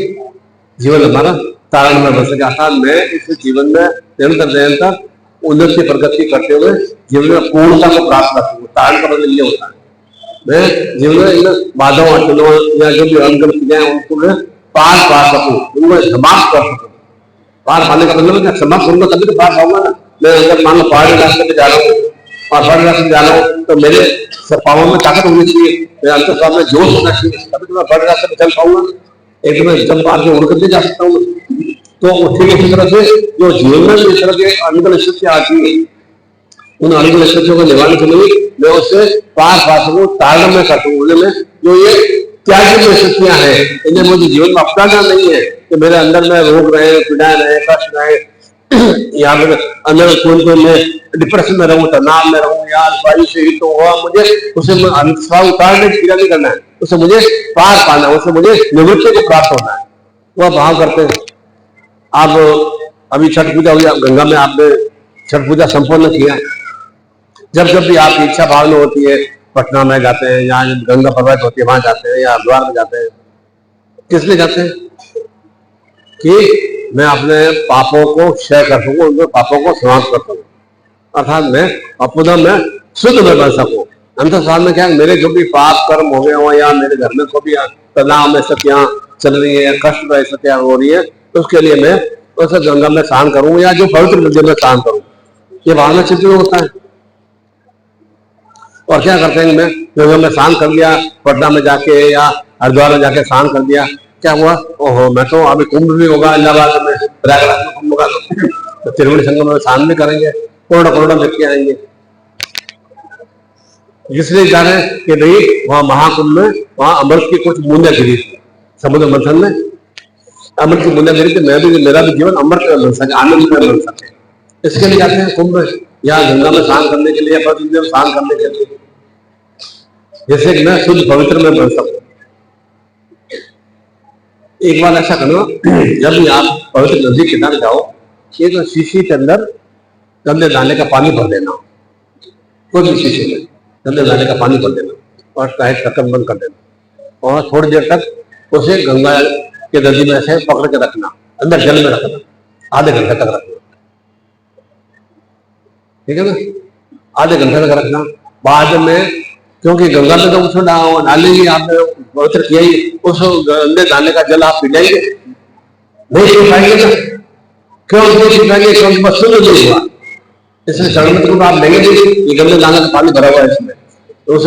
जीवन हमारा तारण में बस जाता। मैं इस जीवन में निरंतर उन्नति प्रगति करते हुए जीवन में पूर्णता को प्राप्त कर सकूँ। तारण का मतलब ये होता है मैं जीवन में इन बाधाओं अड़चनों या जो भी अनगन क्रियाएं उनको मैं पार पा सकूँ, उनको समाप्त कर सकूँ। पार पाने का मतलब है समाप्त करूंगा तभी तो पार पाऊंगा ना। मैं अगर मान लो पहाड़ी रास्ते पे जा रहा हूँ और पहाड़ी रास्ते जा रहा हूँ तो मेरे पाँव में ताकत होनी चाहिए, मेरे अंतर्स्राव में जोश होना चाहिए तभी तो मैं पहाड़ी रास्ते पे चल पाऊंगा। एक तो मैं जब पार के उड़ करके जा सकता हूँ। तो ठीक इसी तरह से जो जीवन में इस तरह के अनगल स्थितियां आती है उन अनगल स्थितियों को निवारण के लिए मैं उससे पार पा सकूँ, तारण में कर सकूँ। में जो ये त्यागी स्थितियां हैं इन्हें मुझे जीवन में अपनाना नहीं है कि मेरे अंदर में रोग रहे पीड़ाएं रहे कष्ट रहे या फिर अंदर कोई मैं डिप्रेशन में रहूं तनाव में रहूं या वायु से ही तो हुआ मुझे उसे अंतस्राव उतारने की क्रिया नहीं करना है, उसे मुझे पार पाना है, उसे मुझे निवृत्ति को प्राप्त होना है। वह भाव करते हैं। आप अभी छठ पूजा हुई गंगा में आपने छठ पूजा संपन्न किया। जब जब भी आपकी इच्छा भावना होती है पटना में जाते हैं या गंगा प्रवाहित होती है वहां जाते हैं या हरिद्वार में जाते हैं, किस लिए जाते हैं? कि मैं अपने पापों को क्षय कर सकूं, उनके पापों को समाप्त कर सकूं अर्थात मैं पुनः मैं शुद्ध में बन सकूं। अंतस्राव में क्या मेरे जो भी पाप कर्म हो गए हो या मेरे घर में कोई भी तनाव में स्थितियां चल रही है या कष्ट में स्थितियां हो रही है तो उसके लिए मैं उसे गंगा में स्नान करूं या जो पवित्र नदी में स्नान करूं, ये भावना चित्त में होता है। और क्या करते हैं मैं गंगा में स्नान कर लिया पटना में जाके या हरिद्वार में जाके स्नान कर दिया, क्या हुआ? ओहो मैं तो अभी कुंभ भी होगा इलाहाबाद में, प्रयागराज में कुंभ होगा तो त्रिवेणी संगम में स्नान भी करेंगे, करोड़ व्यक्ति आएंगे। इसलिए जा रहे हैं कि भाई वहां महाकुंभ में वहां अमृत की कुछ बूंदे गिरी समुद्र मंथन में अमृत की बूंदे गिरी मैं भी मेरा भी जीवन अमृत में बन सके, आनंद में बन सके, इसके लिए जाते हैं कुंभ या गंगा में स्नान करने के लिए प्रतिदिन में स्नान करने के लिए जैसे कि मैं शुद्ध पवित्र में बन सकूं। एक बार ऐसा करना जब भी आप पवित्र नदी किनारे जाओ ये तो शीशी के अंदर गंदे नाले का पानी भर देना, कोई भी शीशी में गंदे नाले का पानी भर देना और टाइट ढक्कन बंद कर देना और थोड़ी देर तक उसे गंगा के नदी में से पकड़ के रखना, अंदर जल में रखना, आधे घंटे तक रखना, ठीक है ना? आधे घंटे तक रखना। बाद में क्योंकि गंगा में तो उसमें नाले ही आपने पवित्र किया ही, उस गंदे नाले का जल आप पी जाएंगे नहीं पी पाएंगे ना? क्यों नहीं पी पाएंगे? क्योंकि बस शुद्ध नहीं हुआ। इसलिए शरण को आप लेंगे नहीं, ये गंदे नाले का पानी भरा हुआ है इसमें, तो उस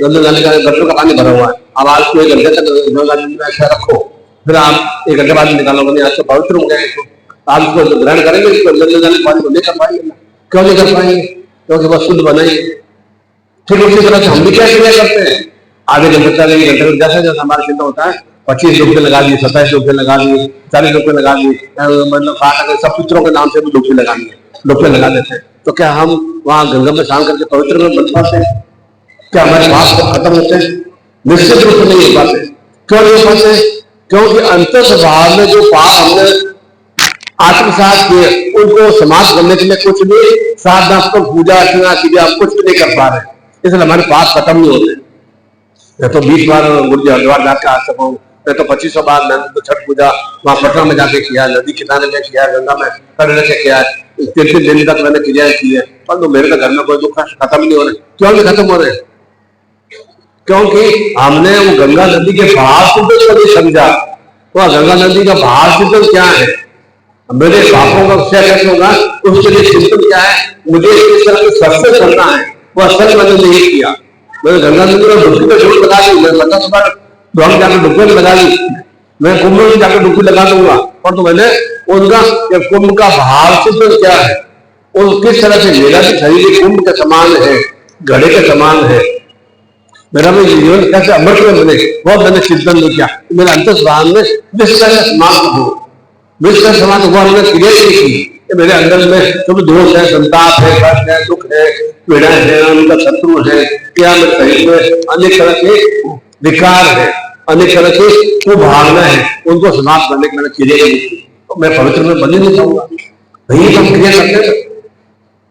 गंदे नाले का गटर का पानी भरा हुआ है, अब आज को 1 घंटे तक गंगा नदी में ऐसा रखो, फिर आप 1 घंटे बाद निकालोगे, नहीं आज तो पवित्र हो गया, तो आप उसको ग्रहण करेंगे, इसको गंदे नाले पानी को नहीं कर पाएंगे ना। क्यों नहीं कर पाएंगे? क्योंकि वह शुद्ध बनाएंगे। ठीक उसी तरह से हम भी क्या क्रिया करते हैं, आधे घंटे तक 1 घंटे तक जैसे जैसे हमारा चिंता होता है, 25 रुपये लगा दिए, 27 रुपये लगा दिए, 40 रुपये लगा दिए, मतलब सब पितरों के नाम से भी रुपये लगा देते हैं। तो क्या हम वहां गंगा में स्नान करके पवित्र में बन पाते हैं? क्या हमारे पाप को खत्म होते हैं? निश्चित रूप से नहीं हो पाते। क्यों नहीं हो पाते? क्योंकि अंतर स्वभाव में जो पाप हमने आत्मसात किए उनको समाप्त करने के लिए कुछ भी साधना, पूजा अर्चना कीजिए, आप कुछ भी नहीं कर पा रहे, इसलिए हमारे पाप खत्म नहीं होते। मैं तो 20 बार गुरु जी हरिद्वार जाके आ सका हूँ, मैं तो 2500 बार मैंने तो छठ पूजा वहां पटना में जाके किया, नदी किनारे में किया, गंगा में करने से किया, 3 दिन तक मैंने क्रियाएं की है, पर तो मेरे घर में कोई दुख खत्म नहीं हो रहे। क्यों नहीं खत्म हो रहे? क्योंकि हमने वो गंगा नदी के भाव चिंतन को नहीं समझा। वह गंगा नदी का भाव चिंतन क्या है, मेरे पापों का क्षय कैसे होगा, उसके लिए चिंतन क्या है, मुझे इस तरह से सत्संग करना है, वह सच मैंने नहीं किया। मैंने गंगा नदी में डुबकी में जरूर लगा दी, मैं 50 बार द्वार जाकर डुबकी में लगा दी, मैं कुंभ में जाकर डुबकी लगा दूंगा, और तो मैंने उनका कुंभ का भाव चिंतन क्या है, और किस तरह से मेरा भी शरीर कुंभ के समान है, घड़े के समान है, मेरा भी जीवन कैसे अमृत में बने, बहुत मैंने चिंतन नहीं किया। मेरा अंतर्भाव में समाप्त हो, विश्व समाज हुआ, हमने क्रिया नहीं की। मेरे अंदर में जो भी दोष है, संताप है, कष्ट है, दुख है, पीड़ाएं है, उनका शत्रु है, क्या मेरे शरीर में अनेक तरह के विकार है, अनेक तरह की कुभावना है, उनको समाप्त करने की मैंने क्रिया नहीं की, तो मैं पवित्र में बन ही नहीं पाऊंगा। वही तो हम क्रिया करते हैं।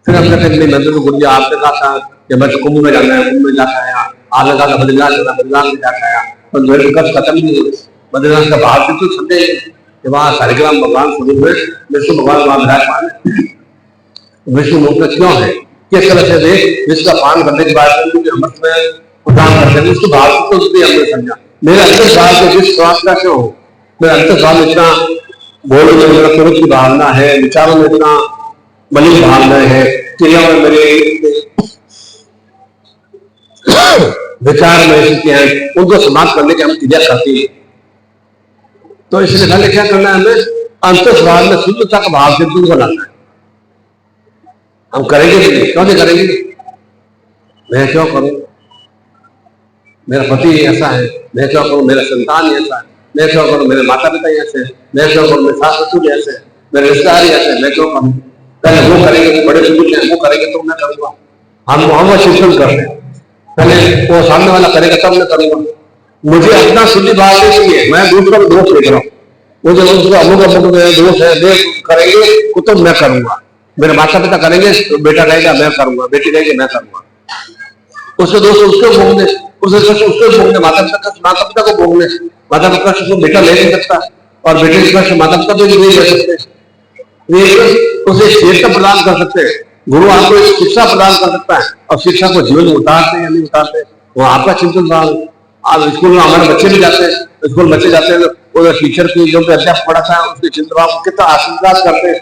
फिर हम कहते हैं नंदन को गुरु जी आपने कहा था कि मैं तो कुंभ में जाना है, कुंभ में जाता है, आपने कहा था बद्रीनाथ जाना, बद्रीनाथ में जाता है, तो मेरे कष्ट खत्म नहीं हुए। बद्रीनाथ का भाव भी तो समझे कि वहां सारिग्राम भगवान स्वरूप में विष्णु भगवान वहां विराजमान है। विष्णु मूर्त क्यों है, किस तरह से देख विश्व का पान करने के बाद अमृत में प्रदान करते हैं, उसके भाव को हमने समझा। मेरे अंतर भाव के जिस स्वास्थ्य का क्यों हो, मेरा अंतर भाव इतना बोल में मेरा पुरुष की भावना है, विचारों में इतना मलिन भावना है, क्रिया में मेरे विचार में स्थिति है, उनको समाप्त करने की हम क्रिया करते हैं। तो इसलिए पहले क्या करना है, हमें अंतस्भाव में शुद्धता का भाव से दूर बनाना है। हम करेंगे नहीं, क्यों नहीं करेंगे? मैं क्यों करूं, मेरा पति ऐसा है, मैं क्यों करूं, मेरा संतान ऐसा है, मैं क्यों करूं, मेरे माता पिता ऐसे, मैं क्यों करूं, मेरे सास ससुर ऐसे, मेरे रिश्तेदार ऐसे, मैं क्यों करूं? पहले वो करेंगे, बड़े बुजुर्ग हैं, वो करेंगे तो मैं करूंगा। हम चिंतन कर रहे हैं, पहले वो सामने वाला करेगा तब मैं करूंगा। मुझे अपना शुद्धि भाव नहीं है, मैं दूसरा दोष देख रहा हूँ, मुझे अमुक अमुक दोष है, वे करेंगे तो मैं करूंगा। मेरे माता पिता करेंगे तो बेटा कहेगा मैं करूंगा, बेटी कहेगी मैं करूंगा। उसके दोष उसको भोगने, उसको भोगने, माता पिता को भोगने। माता पिता को बेटा ले नहीं सकता, और बेटे के कष्ट माता पिता को नहीं ले सकते। उसे चेतना प्रदान कर सकते हैं, गुरु आपको एक शिक्षा प्रदान कर सकता है, और शिक्षा को जीवन में उतारते या नहीं उतारते वो आपका चिंतन भाव। आप स्कूल में हमारे बच्चे भी जाते हैं, स्कूल बच्चे जाते हैं तो टीचर की जो अध्यापक पढ़ाता है उसके चिंतन भाव को कितना आशीर्वाद करते हैं,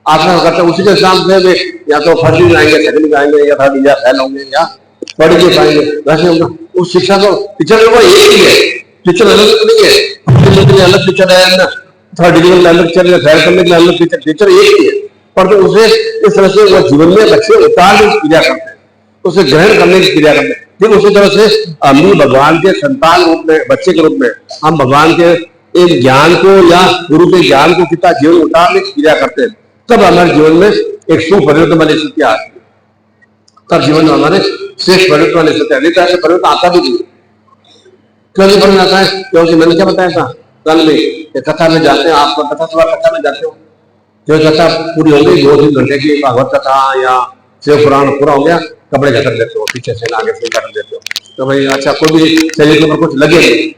आसन करते हैं। उसी के हिसाब से या तो फर्स्ट में आएंगे, सेकंड में आएंगे, या थर्ड या फेल होंगे, या पढ़ के पाएंगे। वैसे उस शिक्षा को टीचर को एक ही है, टीचर अलग नहीं है, अलग टीचर है, थर्ड डिवीजन में अलग टीचर, फेल करने के अलग टीचर, टीचर एक ही है। पर तो उसे इस तरह से वो जीवन में बच्चे उतारने की क्रिया करते हैं, उसे ग्रहण करने की क्रिया करते हैं। ठीक उसी तरह से हम भी भगवान के संतान रूप में, बच्चे के रूप में हम भगवान के एक ज्ञान को या गुरु के ज्ञान को कितना जीवन उतारने की क्रिया करते हैं, तब हमारे जीवन में एक सुपरिवर्तन वाली स्थिति आती है, तब जीवन में हमारे श्रेष्ठ परिवर्तन वाली स्थिति आती है। परिवर्तन आता भी नहीं। क्यों नहीं परिवर्तन आता है? क्योंकि मैंने क्या बताया था कल में, कथा में जाते हैं, आप कथा में जाते हो, जो कथा पूरी हो गई 2-3 घंटे की भागवत कथा या शिव पुराण पूरा हो गया, कपड़े घटर देते हो, पीछे से आगे से घटर देते हो, तो भाई अच्छा कोई भी शरीर के ऊपर कुछ लगे नहीं,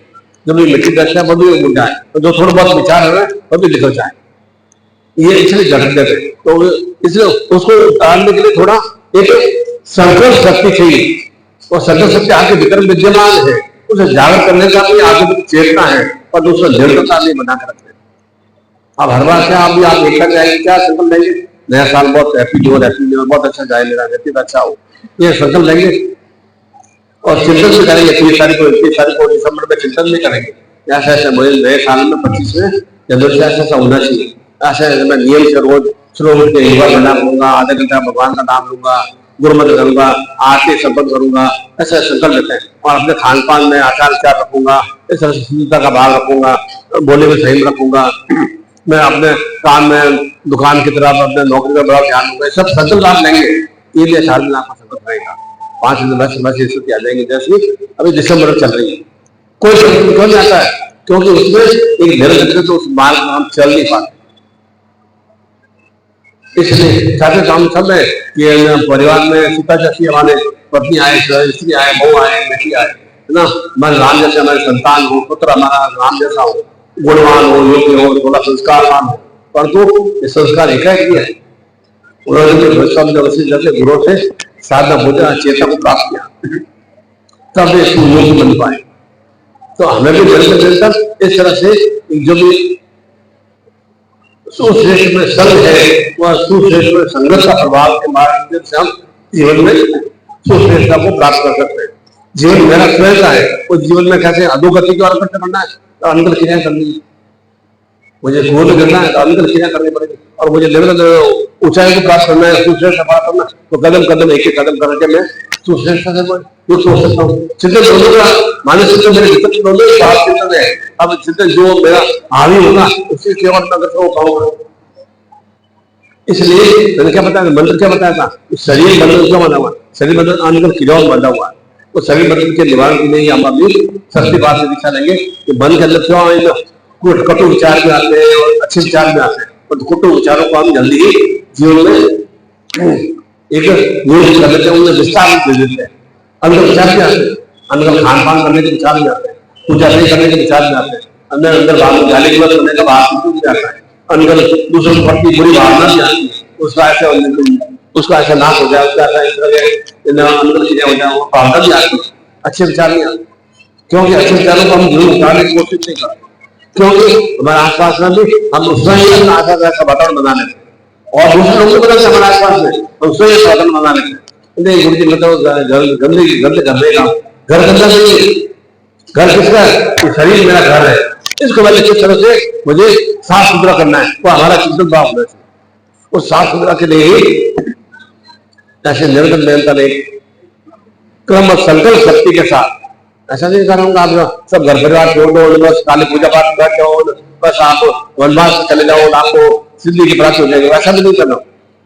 जो भी मिट्टी दशा वो भी उड़ जाए, तो जो थोड़ा बहुत विचार है वो भी निकल जाए, ये इसलिए घटर देते। तो इसलिए उसको उतारने के लिए थोड़ा एक संकल्प शक्ति चाहिए, और संकल्प शक्ति आपके भीतर विद्यमान है, उसे जागृत करने का भी आपकी चेतना है, और दूसरा दृढ़ता नहीं बना कर रखते। अब हर बार क्या आप एक कर जाएंगे, क्या संकल्प लेंगे, नया साल बहुत हैप्पी जो बहुत अच्छा जाए, मेरा व्यक्तित्व अच्छा हो, ये संकल्प लेंगे। और चिंतन भी करेंगे 30 तारीख को दिसंबर में चिंतन भी करेंगे। ऐसा ऐसा मुझे नए साल में 25 में जनवरी से ऐसा होना चाहिए। ऐसा मैं नियम से रोज सुबह उठ के योगा प्रणाम करूंगा, आधा घंटा भगवान का नाम लूंगा, गुरुमंत्र करूंगा, आरती संपन्न करूंगा, ऐसा संकल्प लेते हैं। और अपने खान पान में आचार विचार रखूंगा, इस तरह से शुद्धता का भाव रखूंगा, बोले में संयम रखूंगा, मैं अपने काम में दुकान की तरफ अपने नौकरी का बड़ा ध्यान दूंगा। सब संकल्प आप लेंगे, ये लिए साल में आपका संकल्प रहेगा। 5 दिन बस स्थिति आ जाएंगे जैसे अभी दिसंबर चल रही है। कोई क्यों नहीं आता है? क्योंकि उसमें एक धैर्य तो उस मार्ग में हम चल नहीं पाते। इसलिए चाहते काम सब है कि परिवार में सीता जैसी हमारे पत्नी आए, स्त्री आए, बहू आए, बेटी आए, है ना, हमारे राम जैसे हमारे संतान हो, पुत्र हमारा राम जैसा हो, गुणवान हो, योग्य हो, थोड़ा संस्कारवान हो। परंतु ये संस्कार एकाएक भी है। उन्होंने जैसे गुरु से साधना पूजा चेतना को प्राप्त किया, तब ये सुयोग बन पाए। तो हमें भी निरंतर इस तरह से जो भी सुश्रेष्ठ में संग है वह सुश्रेष्ठ में संघर्ष का प्रभाव के माध्यम से हम जीवन में सुश्रेष्ठता को प्राप्त कर सकते हैं। जीवन मेरा स्वयं का है, उस जीवन में कैसे अधोगति की ओर करना है तो अंतर क्रिया करनी है। मुझे क्रोध करना है तो अंतर क्रिया करनी पड़ेगी। और मुझे निरंतर ऊंचाई को प्राप्त करना है, सुश्रेष्ठ प्राप्त करना, तो कदम कदम एक एक कदम करके मैं सुश्रेष्ठता से युक्त हो सकता हूँ। चिंतन दोनों का मानस चिंतन मेरे चिंतन दोनों ही भाव चिंतन है। अब चिंतन जो मेरा हावी होगा उससे केवल मैं हो पाऊंगा। इसलिए मैंने क्या बताया, मंत्र क्या बताया था, शरीर बंधन क्यों बना हुआ? शरीर बंधन अंदर क्रियाओं बंधा हुआ है। तो शरीर बंधन के निवारण के लिए हम अभी शक्तिपात से दीक्षा लेंगे कि मन के अंदर क्यों आएगा कटु विचार में आते हैं और अच्छे विचार में आते हैं। और कुटु विचारों को हम जल्दी ही जीवन में एक योग कर लेते हैं, उन्हें विस्तार दे देते हैं। अंदर विचार भी आते हैं, अंदर खान पान करने के विचार भी आते हैं, पूजा नहीं करने के विचार भी आते हैं, अंदर अंदर गाली गलौज करने का भाव भी आता है, अंदर दूसरों के प्रति बुरी भावना भी आती है। उसका ऐसा नाश हो जाए, उसका ऐसा इस तरह अंदर चीजें हो जाए, वो भावना भी आती है, अच्छे विचार नहीं आते। क्योंकि अच्छे विचारों को हम जीवन उतारने की कोशिश नहीं करते, क्योंकि हमारे आसपास में भी हम उसमें ही अपना आशा का वातावरण बना लेते हैं और दूसरे लोगों को बदलते हमारे आसपास में उसमें ही वातावरण बना लेते हैं। गुरु जी मतलब गंदे गंदे कर देगा, घर गंदा नहीं है, घर किसका है? शरीर मेरा घर है, इसको मैंने किस तरह से मुझे साफ सुथरा करना है, वो हमारा चिंतन भाव होना चाहिए। उस साफ सुथरा के लिए ही ऐसे निरंतर एक क्रम संकल्प शक्ति के साथ, ऐसा नहीं कर रहा हूँ आप सब घर परिवार छोड़ दो, बस काली पूजा पाठ कर जाओ, बस आप वनवास चले जाओ, आपको सिद्धि की प्राप्ति हो जाएगी, ऐसा भी नहीं करना।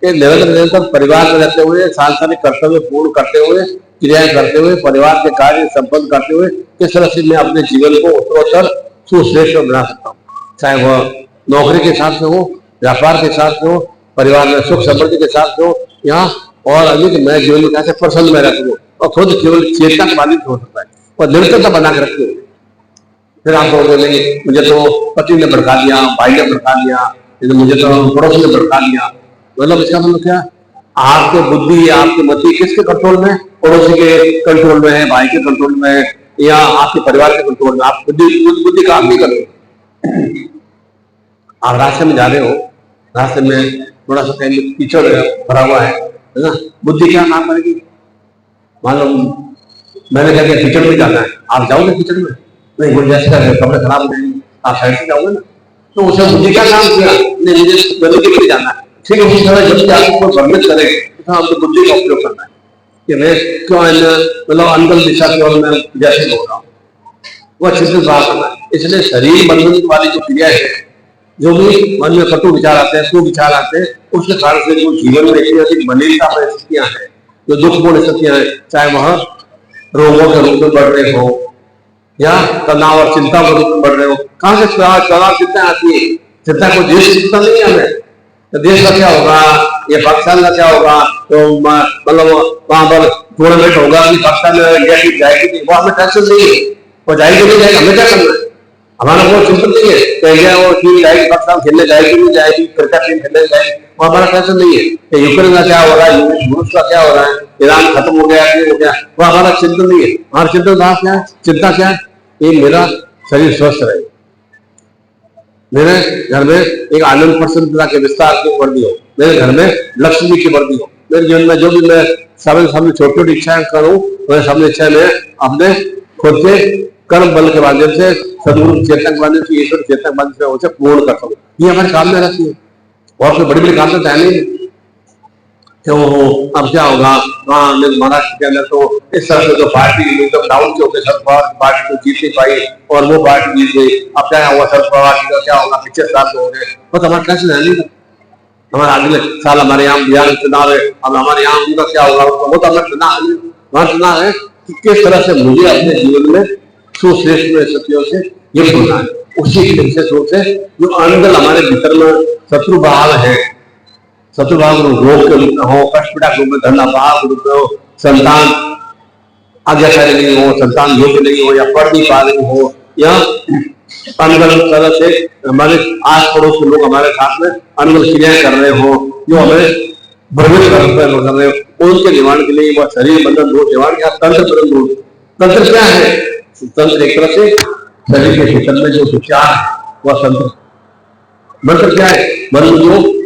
निरंतर परिवार में रहते हुए सांसारिक कर्तव्य पूर्ण करते हुए, क्रियाएं करते हुए, परिवार के कार्य संपन्न करते हुए किस तरह से मैं अपने जीवन को उत्तरोत्तर सुश्रेष्ठ बना सकता हूँ। चाहे वह नौकरी के हिसाब से हो, व्यापार के हिसाब से हो, परिवार में सुख समृद्धि के हिसाब से हो, यहाँ और अधिक मैं जीवन में कैसे प्रसन्न में रह सकूँ और खुद केवल चेतना के बाधित हो सकता है और निरंतरता बना कर रखते। फिर आप कहोगे नहीं मुझे तो पति ने भड़का दिया, भाई ने भड़का दिया, मुझे तो पड़ोसी ने भड़का दिया। मतलब इसका मतलब क्या? आपके बुद्धि आपकी मति किसके कंट्रोल में? पड़ोसी के कंट्रोल में है, भाई के कंट्रोल में है, या आपके परिवार के कंट्रोल में। आप बुद्धि काम नहीं करते। आप रास्ते में जा रहे हो, रास्ते में थोड़ा सा कहीं कीचड़ भरा हुआ है ना, बुद्धि क्या काम करेगी? मान लो मैंने कहा कीचड़ में जाना है, आप जाओगे कीचड़ में? नहीं, मुझे जैसे कपड़े खराब हो जाएंगे, आप साइड से जाओगे ना। तो उसे बुद्धि क्या काम किया? नहीं, मुझे गंदगी में जाना है। ठीक है, उसी तरह जब आपको वर्णित करें तो आपको बुद्धि का उपयोग करना है कि मैं क्यों मतलब अंदर दिशा की ओर मैं जैसे हो रहा हूँ, वह चिंतित भाव करना है। इसलिए शरीर बंधन वाली जो क्रिया है, जो भी मन में कटु विचार आते हैं, कुविचार आते हैं, उसके कारण से जो जीवन में इतनी अधिक मलिनता में स्थितियां हैं, जो दुखपूर्ण स्थितियां हैं, चाहे वह रोगों के रूप में बढ़ रहे हो या तनाव और चिंता के रूप में बढ़ रहे हो। कहाँ से तनाव चिंता आती है? चिंता को देश चिंता नहीं है हमें, तो देश का क्या होगा, ये पाकिस्तान का क्या होगा, तो मतलब वहां पर टूर्नामेंट होगा कि पाकिस्तान में इंडिया की जाएगी नहीं, वो हमें टेंशन नहीं है। वो जाएगी नहीं जाएगी, हमें क्या करना है? हमारा वो चिंतन नहीं है कि इंडिया वो टीम जाएगी, पाकिस्तान खेलने जाएगी नहीं जाएगी, क्रिकेट टीम खेलने जाएगी, वो हमारा टेंशन नहीं है कि यूक्रेन का क्या हो रहा है, रूस का क्या हो रहा है, ईरान खत्म हो गया, ये हो गया, वो हमारा चिंतन नहीं है। हमारा चिंतन क्या है? चिंता क्या है? ये मेरा शरीर स्वस्थ रहे, मेरे घर में एक आनंद प्रसन्नता के विस्तार की वृद्धि हो, मेरे घर में लक्ष्मी की वृद्धि हो, मेरे जीवन में जो भी मैं सामने सामने छोटी छोटी इच्छाएं करूँ, वह सामने इच्छा मैं अपने खुद के कर्म बल के माध्यम से, सदगुरु चेतन के माध्यम से, ईश्वर चेतन के माध्यम से उसे पूर्ण करता हूँ। ये हमारे काम में रहती है और कोई बड़ी बड़ी काम तो है नहीं कि वो अब क्या होगा। वहाँ महाराष्ट्र के अंदर तो इस तरह से तो पार्टी एकदम डाउन के होकर शरद पवार की पार्टी को जीत नहीं पाई और वो पार्टी जीत गई। अब क्या हुआ, शरद पवार का क्या होगा, 25 साल हो गए, बस हमारे कैसे रहने का। हमारा अगले साल हमारे यहाँ बिहार में चुनाव है, अब हमारे यहाँ उनका क्या होगा, वो तो हमारा चुनाव है कि किस तरह से मुझे अपने जीवन में सुश्रेष्ठ में शक्तियों से ये होना है। उसी के विशेष रूप से जो अंदर हमारे भीतर में शत्रु भाव है, शत्रु भाव रोग के रूप में हो, कष्ट पीड़ा के रूप में, धन अभाव के रूप में हो, संतान आज्ञाकारी नहीं हो, संतान योग्य नहीं हो या पढ़ नहीं पा रही हो, या अनगल तरह से हमारे आस पड़ोस के लोग हमारे साथ में अनगल क्रियाएं कर रहे हो, जो हमें भ्रमित कर रहे हो, उनके निवारण के लिए वह शरीर बंधन दोष निवारण या तंत्र बंधन दोष। तंत्र क्या है? तंत्र एक तरह से शरीर के भीतर में जो विचार है वह तंत्र। मंत्र क्या है? मंत्र जो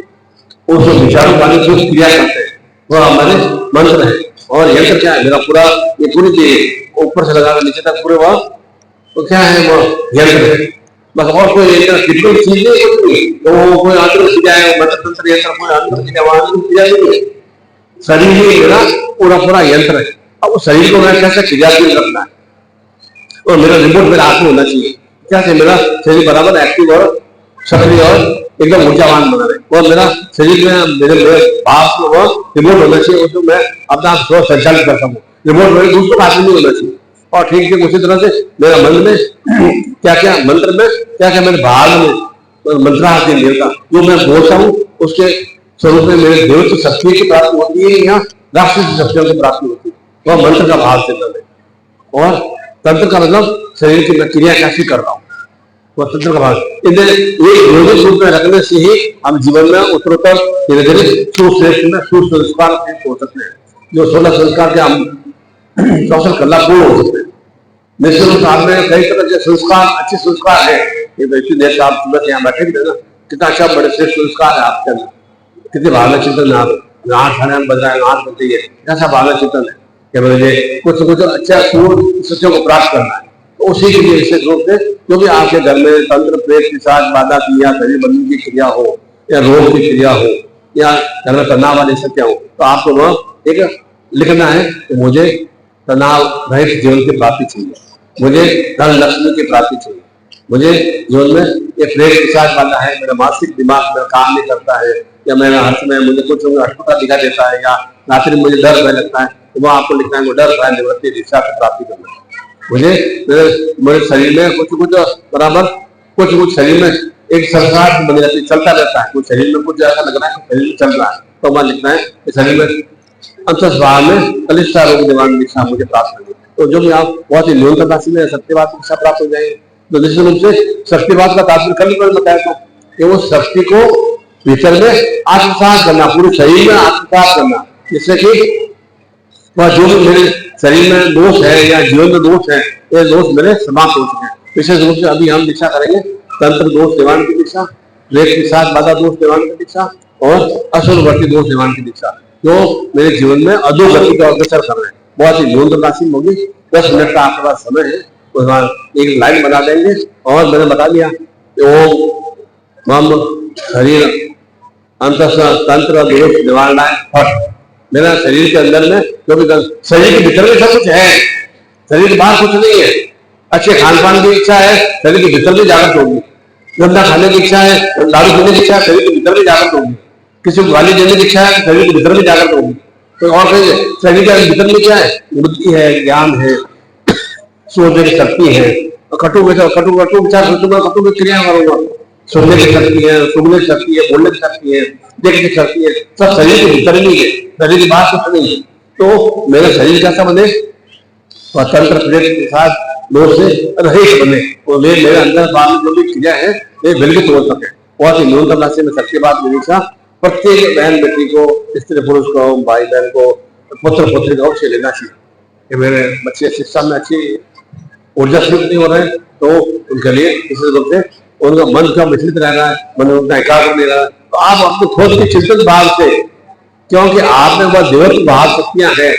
उस विचारों वाले जो क्रिया करते हैं वह हमारे मंत्र है। और यंत्र क्या है? मेरा पूरा ये पूरी चीज ऊपर से लगाकर नीचे तक पूरे वह तो क्या है, वो यंत्र है बस। और कोई टिपिकल चीज नहीं, तो कोई आंतरिक क्रिया है, मंत्र तंत्र यंत्र कोई आंतरिक क्रिया नहीं है। शरीर ही मेरा पूरा पूरा यंत्र है। अब उस शरीर को मैं कैसे क्रियाशील रखना है, और मेरा रिमोट मेरा हाथ में होना चाहिए। क्या है? मेरा शरीर बराबर एक्टिव और सक्रिय और एकदम ऊर्जावान बना रहे, और मेरा शरीर में मेरे भाव वो रिमोट होना चाहिए, उसको मैं अपना स्व संचालित करता हूँ। रिमोट मेरे दूसरों का हाथ में नहीं होना चाहिए। और ठीक है उसी तरह से मेरा मन में क्या क्या, मंत्र में क्या क्या, मेरे भाग में मंत्रार्थी देवता जो मैं बोलता हूँ उसके स्वरूप में मेरे देवत्व शक्ति की प्राप्ति होती है या राष्ट्रीय शक्तियों की प्राप्ति होती है। वह मंत्र का भाव चिंतन है। और तंत्र का मतलब शरीर की मैं क्रिया कैसी कर रहा हूँ, वह तंत्र का भाव। इन्हें एक योगिक रूप में रखने से ही हम जीवन में उत्तरोत्तर धीरे धीरे सुश्रेष्ठ में सुसंस्कार हो सकते हैं। जो 16 संस्कार के हम कौशल कला पूर्ण हो सकते हैं। निश्चित रूप में कई तरह के संस्कार, अच्छे संस्कार है। ये वैसे देश आप सुबह यहाँ बैठे भी ना, कितना अच्छा बड़े श्रेष्ठ संस्कार है आपके अंदर, कितने भावना चिंतन है। आप आठ खाने बज रहा है, आठ बज रही है, कैसा भावना चिंतन है कि मुझे कुछ कुछ अच्छा पूर्ण सत्यों को प्राप्त करना है। तो उसी के लिए विशेष रूप से जो भी आपके घर में तंत्र प्रेत के साथ बाधा की या शरीर बंधन की क्रिया हो या रोग की क्रिया हो या घर में तनाव वाली सत्या हो, तो आपको वह एक लिखना है कि मुझे तनाव रहित जीवन की प्राप्ति चाहिए, मुझे धन लक्ष्मी की प्राप्ति चाहिए, मुझे जीवन में ये प्रेत के साथ बाधा है, मेरा मानसिक दिमाग मेरा काम नहीं करता है, या मेरा हर समय मुझे कुछ अटपटा दिखा देता है, या रात्रि मुझे डर भय लगता है, तो वह आपको लिखना है, वो डर भय निवृत्ति दिशा की प्राप्ति करना है। मुझे मेरे शरीर में कुछ कुछ बराबर कुछ शरीर में एक संसार बन जाती चलता रहता है, कुछ शरीर में कुछ ऐसा लग रहा है शरीर में चल रहा है, तो वह लिखना है शरीर में अंतस्भाव में कलिष्ठा रोग निवारण दीक्षा मुझे प्राप्त करनी। तो जो भी आप बहुत ही न्यूनतम राशि में सत्यवाद की दीक्षा प्राप्त हो जाएंगे। तो निश्चित रूप से सत्यवाद का तात्पर्य कल पर बताया था कि वो शक्ति को भीतर में आत्मसात करना, पूरे शरीर में आत्मसात करना, जिससे कि वह जो भी मेरे शरीर में दोष है या जीवन में दोष है, ये दोष मेरे समाप्त हो सके। विशेष रूप से अभी हम दीक्षा करेंगे तंत्र दोष निवारण की दीक्षा, प्रेत के साथ बाधा दोष निवारण की दीक्षा और असुरवर्ती दोष निवारण की दीक्षा, जो मेरे जीवन में अधोगति का अग्रसर कर रहे हैं। बहुत ही न्यूनतम राशि होगी, 10 मिनट का आपके पास समय है, उसके बाद एक लाइन बना देंगे। और मैंने बता दिया कि वो हम शरीर अंतस तंत्र दोष निवारण फट, मेरा शरीर के अंदर में जो भी शरीर के भीतर में सब कुछ है, शरीर के बाहर कुछ नहीं है। अच्छे खान पान की इच्छा है, शरीर के भीतर में जागृत होगी। गंदा खाने की इच्छा है, दारू पीने की इच्छा है, शरीर के भीतर में जागृत होगी। किसी को गाली देने की इच्छा है, शरीर के भीतर में जागृत होगी। तो और कहीं शरीर के भीतर में क्या है? बुद्धि है, ज्ञान है, सोचने की शक्ति है, कटु विचार सोचूंगा, कटु क्रिया करूंगा, सुनने की शक्ति है, सुनने की शक्ति है, बोलने की शक्ति है, देखने की शक्ति है, सब शरीर के भीतर में है, शरीर की बात कुछ नहीं है। तो मेरा शरीर कैसा बने? तंत्र प्रेत के साथ दोष से रहित बने, और मेरे अंदर बाहर जो भी क्रिया है वे बिल्कुल तोड़ सके। बहुत ही न्यूनतम राशि में सत्य बात मिली। प्रत्येक बहन बेटी को, स्त्री पुरुष को, भाई बहन को, पुत्र पुत्री को अवश्य लेना चाहिए कि मेरे बच्चे शिक्षा में अच्छी ऊर्जा शुरू नहीं हो रहे हैं, तो उनके लिए किसी रूप से उनका मन का विचलित रह रहा है, मन उनका एकाग्र नहीं रहा है, तो आप अपने खुद के चिंतन भाव से क्योंकि आप में वह देवत्व भाव शक्तियां हैं,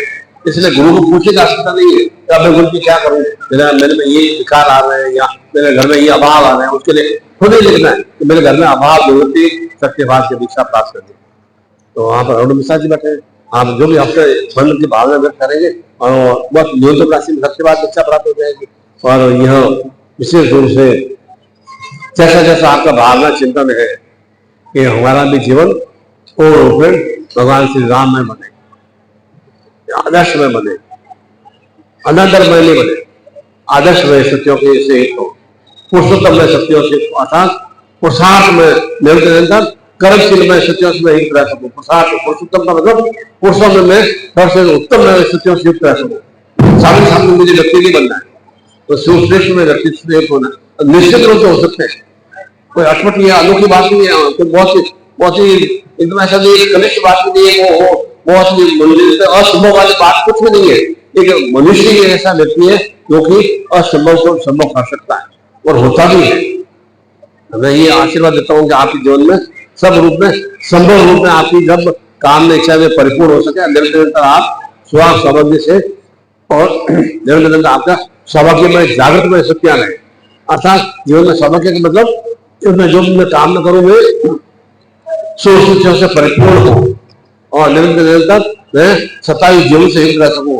इसलिए गुरु को पूछने का आवश्यकता नहीं है कि अब मैं गुरु की क्या करूं, मेरे में ये विकार आ रहे हैं या मेरे घर में ये अभाव आ रहे हैं, उसके लिए खुद ही लिखना है कि मेरे घर में अभाव निवृत्ति सत्यभाव की दीक्षा प्राप्त करनी। तो वहां पर अरुण मिश्रा जी बैठे हैं, आप जो भी हफ्ते मन की भावना व्यक्त करेंगे और बस न्यूनतम राशि में सत्यभाव दीक्षा प्राप्त हो जाएगी। और यह विशेष रूप से जैसा जैसा आपका भावना चिंतन है कि हमारा भी जीवन पूर्ण रूप में भगवान श्री राम में बने, आदर्श में बने, अनंतर में नहीं बने, आदर्श में सत्यों के से एक हो, पुरुषोत्तम में सत्यों से अर्थात पुरुषार्थ में निरंतर कर्मशील में सत्यों से मैं युक्त रह सकूं। पुरुषार्थ पुरुषोत्तम का मतलब पुरुषों में मैं सबसे उत्तम में सत्यों से युक्त रह सकूं। सामने सामने मुझे व्यक्ति नहीं बनना है, तो श्रेष्ठ में व्यक्तित्व से एक होना निश्चित रूप से हो सकते हैं। कोई अटपट या अनोखी बात नहीं है, कोई बहुत ही एकदम ऐसा नहीं, कनिष्ठ बात भी नहीं है, वो बहुत ही असंभव वाली बात कुछ भी नहीं है। एक मनुष्य ही ऐसा व्यक्ति है जो कि असंभव को संभव कर सकता है और होता भी है। मैं ये आशीर्वाद देता हूँ कि आपके जीवन में सब रूप में संभव रूप में आपकी जब काम में इच्छा में परिपूर्ण हो सके, निरंतर आप स्वास्थ्य सौभाग्य से और निरंतर आपका सौभाग्य में जागृत में शक्तियां रहे। अर्थात जीवन में सौभाग्य का मतलब मैं जो मैं काम न करूँ मैं सोच से परिपूर्ण हो और निरंतर मैं सताई जीवन से युक्त रह सकूं,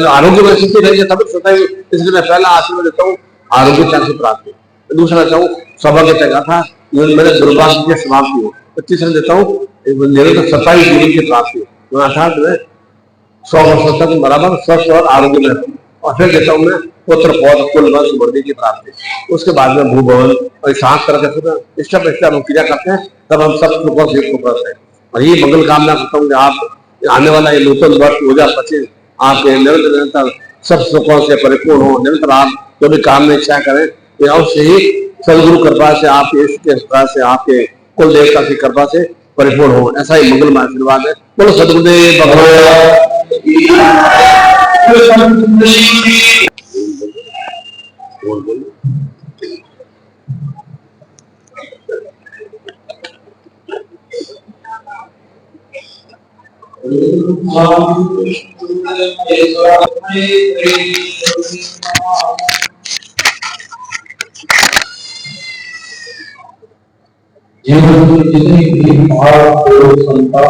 आरोग्य में स्थिति रहेगी तब सताई। इसलिए मैं पहला आशीर्वाद देता हूँ आरोग्य से प्राप्ति, दूसरा देता हूँ सौभाग्य तक था मेरे दुर्भाग्य की समाप्ति हो, तीसरा देता हूँ निरंतर सताई जीवन की प्राप्ति हो, अर्थात मैं 100 वर्षों तक बराबर स्वस्थ और आरोग्य में रहूं। और फिर देता हूँ मैं पुत्र पौध कुल वंश वर्दी की प्राप्ति। उसके बाद में भूभवन और 7 तरह के स्टेप बाय स्टेप हम क्रिया करते हैं, तब हम सब सुखों से युक्त करते हैं। और ये मंगल कामना करता हूँ कि आप आने वाला ये नूतन वर्ष 2025 आपके निरंतर सब सुखों से परिपूर्ण हो। निरंतर आप जो भी काम में इच्छा करें ये अवश्य ही सदगुरु कृपा से, आपके ईश्वर के कृपा से, आपके कुल देवता की कृपा से परिपूर्ण हो। ऐसा ही मंगल आशीर्वाद है। बोलो सदगुरुदेव भगवान। जीवन में जितनी भी भाव क्षमता